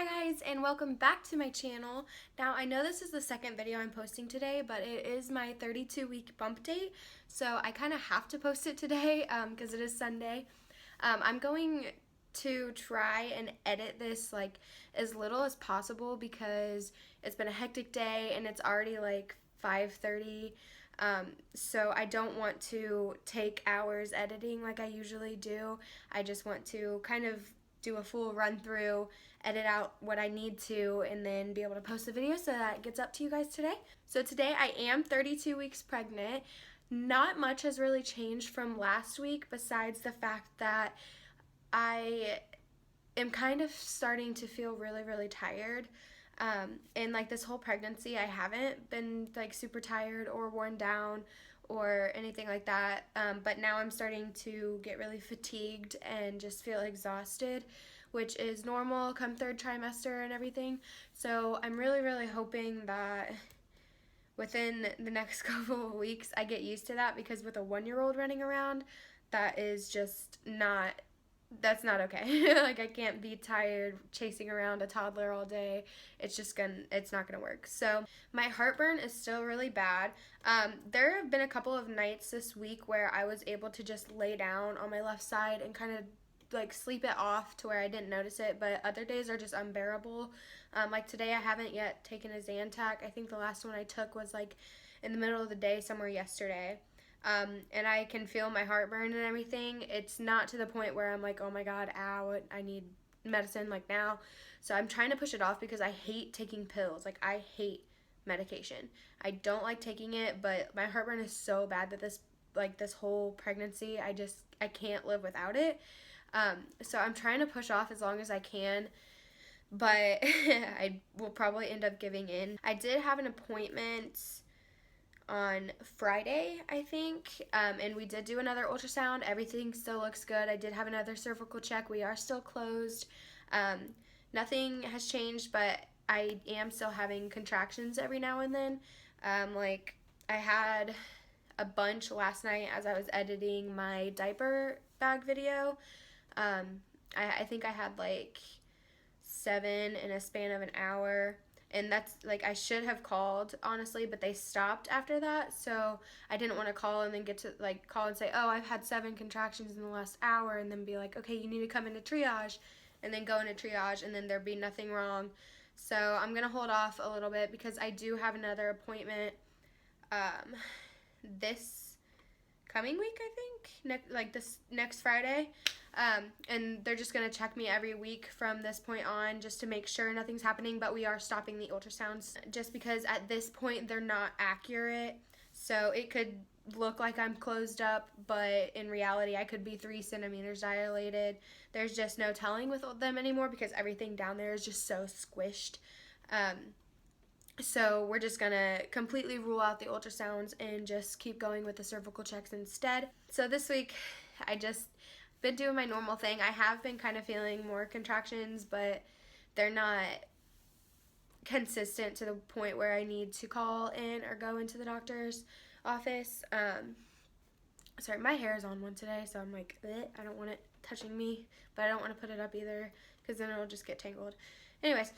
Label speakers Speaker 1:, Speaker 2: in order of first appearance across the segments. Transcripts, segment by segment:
Speaker 1: Hi guys, and welcome back to my channel. Now I know this is the second video I'm posting today, but it is my 32-week bump date, so I kind of have to post it today because it is Sunday. I'm going to try and edit this like as little as possible because it's been a hectic day and it's already like 5:30. So I don't want to take hours editing like I usually do. I just want to kind of do a full run through, edit out what I need to, and then be able to post the video so that it gets up to you guys today. So today I am 32 weeks pregnant. Not much has really changed from last week besides the fact that I am kind of starting to feel really tired. And like this whole pregnancy, I haven't been like super tired or worn down or anything like that. But now I'm starting to get really fatigued and just feel exhausted, which is normal come third trimester and everything. So I'm really hoping that within the next couple of weeks I get used to that, because with a 1-year-old running around, that is just not, that's not okay. Like I can't be tired chasing around a toddler all day. It's not gonna work. So my heartburn is still really bad. There have been a couple of nights this week where I was able to just lay down on my left side and kind of like sleep it off to where I didn't notice it, but other days are just unbearable. Like today I haven't yet taken a Zantac. I think the last one I took was like in the middle of the day somewhere yesterday. And I can feel my heartburn and everything. It's not to the point where I'm like, oh my god, ow, I need medicine like now. So I'm trying to push it off because I hate taking pills. Like I hate medication. I don't like taking it, but my heartburn is so bad that this whole pregnancy, I can't live without it. So I'm trying to push off as long as I can, but I will probably end up giving in. I did have an appointment on Friday, I think, and we did do another ultrasound. Everything still looks good. I did have another cervical check. We are still closed. Nothing has changed, but I am still having contractions every now and then. Like I had a bunch last night as I was editing my diaper bag video. I think I had like 7 in a span of an hour. And that's like, I should have called honestly, but they stopped after that. So I didn't want to call and then get to like call and say, oh, I've had 7 contractions in the last hour, and then be like, okay, you need to come into triage, and then go into triage and then there'd be nothing wrong. So I'm going to hold off a little bit because I do have another appointment this coming week, I think, this next Friday. And they're just going to check me every week from this point on just to make sure nothing's happening, but we are stopping the ultrasounds just because at this point they're not accurate. So it could look like I'm closed up, but in reality I could be 3 centimeters dilated. There's just no telling with them anymore because everything down there is just so squished. So we're just gonna completely rule out the ultrasounds and just keep going with the cervical checks instead. So this week I just been doing my normal thing. I have been kind of feeling more contractions, but they're not consistent to the point where I need to call in or go into the doctor's office. Sorry, my hair is on one today, so I'm like, I don't want it touching me, but I don't want to put it up either because then it'll just get tangled. Anyways,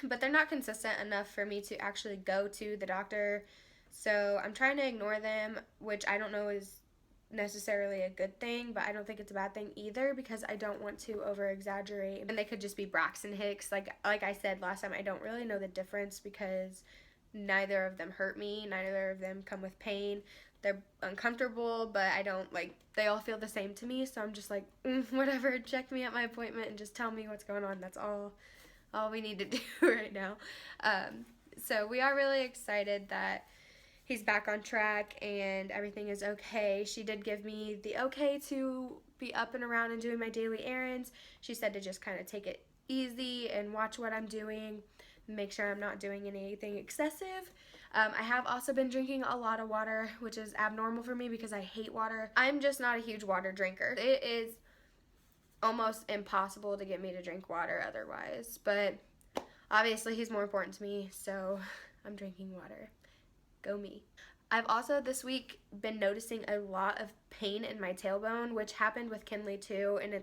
Speaker 1: but they're not consistent enough for me to actually go to the doctor, so I'm trying to ignore them, which I don't know is necessarily a good thing, but I don't think it's a bad thing either because I don't want to over exaggerate, and they could just be Braxton Hicks. Like I said last time, I don't really know the difference because neither of them hurt me, neither of them come with pain. They're uncomfortable, but I don't like, they all feel the same to me, so I'm just like, whatever, check me at my appointment and just tell me what's going on. That's all we need to do right now. So we are really excited that he's back on track and everything is okay. She did give me the okay to be up and around and doing my daily errands. She said to just kind of take it easy and watch what I'm doing, make sure I'm not doing anything excessive. I have also been drinking a lot of water, which is abnormal for me because I hate water. I'm just not a huge water drinker. It is almost impossible to get me to drink water otherwise, but obviously he's more important to me, so I'm drinking water. Go me. I've also this week been noticing a lot of pain in my tailbone, which happened with Kinley too, and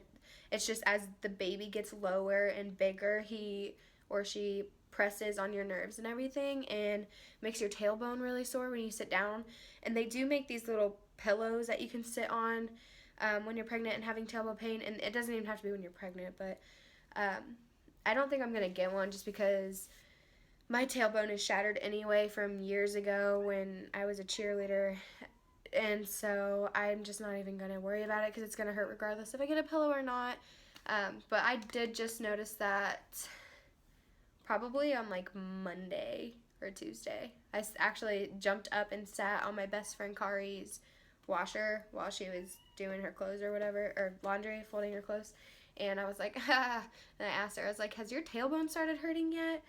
Speaker 1: It's just as the baby gets lower and bigger, he or she presses on your nerves and everything and makes your tailbone really sore when you sit down. And they do make these little pillows that you can sit on when you're pregnant and having tailbone pain. And it doesn't even have to be when you're pregnant, but I don't think I'm going to get one just because my tailbone is shattered anyway from years ago when I was a cheerleader. And so I'm just not even going to worry about it because it's going to hurt regardless if I get a pillow or not. But I did just notice that probably on like Monday or Tuesday. I actually jumped up and sat on my best friend Kari's washer while she was doing her clothes or whatever, or laundry, folding her clothes. And I was like, ah. And I asked her, I was like, has your tailbone started hurting yet?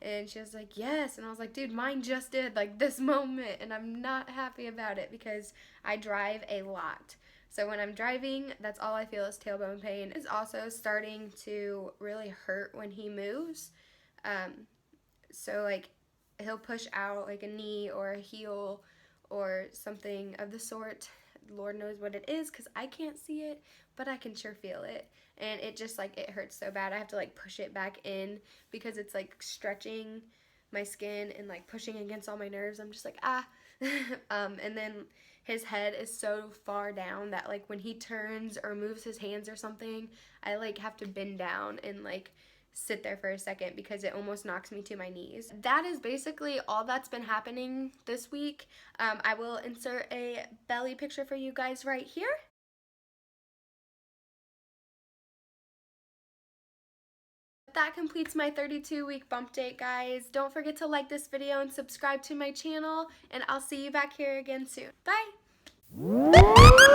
Speaker 1: And she was like, yes. And I was like, dude, mine just did, like, this moment. And I'm not happy about it because I drive a lot. So when I'm driving, that's all I feel is tailbone pain. It's also starting to really hurt when he moves. So, like, he'll push out, like, a knee or a heel or something of the sort. Lord knows what it is because I can't see it, but I can sure feel it. And it just, like, it hurts so bad. I have to, like, push it back in because it's, like, stretching my skin and, like, pushing against all my nerves. I'm just like, ah. And then his head is so far down that, like, when he turns or moves his hands or something, I, like, have to bend down and, like, sit there for a second because it almost knocks me to my knees. That is basically all that's been happening this week. I will insert a belly picture for you guys right here. That completes my 32-week bump date, guys. Don't forget to like this video and subscribe to my channel, and I'll see you back here again soon. Bye!